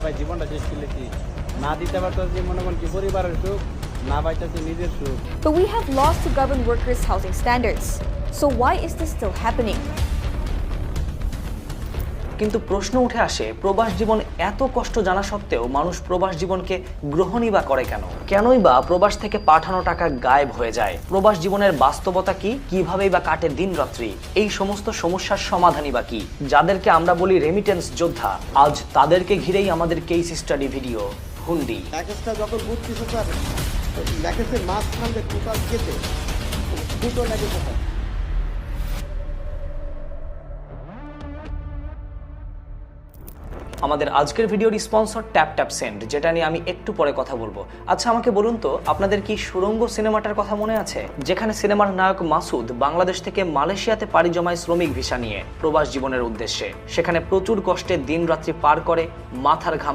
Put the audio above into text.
ভাই জীবনটা শেষ করলেছি না দিতে পারতেছি মনে করেন কি পরিবারের সুখ না পাইতেছি নিজের সুখ। But we have laws to govern workers' housing standards. So why is this still happening? কিন্তু প্রশ্ন উঠে আসে, প্রবাস জীবন এত কষ্ট জানা সত্ত্বেও মানুষ প্রবাস জীবনকে গ্রহণই বা করে কেন? কেনই বা প্রবাস থেকে পাঠানো টাকা গায়েব হয়ে যায়? প্রবাস জীবনের বাস্তবতা কি? কিভাবেই বা কাটে দিন রাত্রি? এই সমস্ত সমস্যার সমাধানই বা কি? যাদেরকে আমরা বলি রেমিটেন্স যোদ্ধা, আজ তাদেরকে ঘিরেই আমাদের কেস স্টাডি ভিডিও হুন্ডি। প্যাকেজটা যখন বুঝতেছে স্যার, প্যাকেজের মাঝখান দিয়ে টোটাল কেটে দুটো লাগে কোথায়? আমাদের আজকের ভিডিওর স্পন্সর ট্যাপ ট্যাপ সেন্ড, যেটা নিয়ে আমি একটু পরে কথা বলবো। আচ্ছা আমাকে বলুন তো, আপনাদের কি সুড়ঙ্গ সিনেমাটার কথা মনে আছে, যেখানে সিনেমার নায়ক মাসুদ বাংলাদেশ থেকে মালয়েশিয়াতে পাড়ি জমায় শ্রমিক ভিসা নিয়ে প্রবাস জীবনের উদ্দেশ্যে? সেখানে প্রচুর কষ্টে দিন রাত্রি পার করে, মাথার ঘাম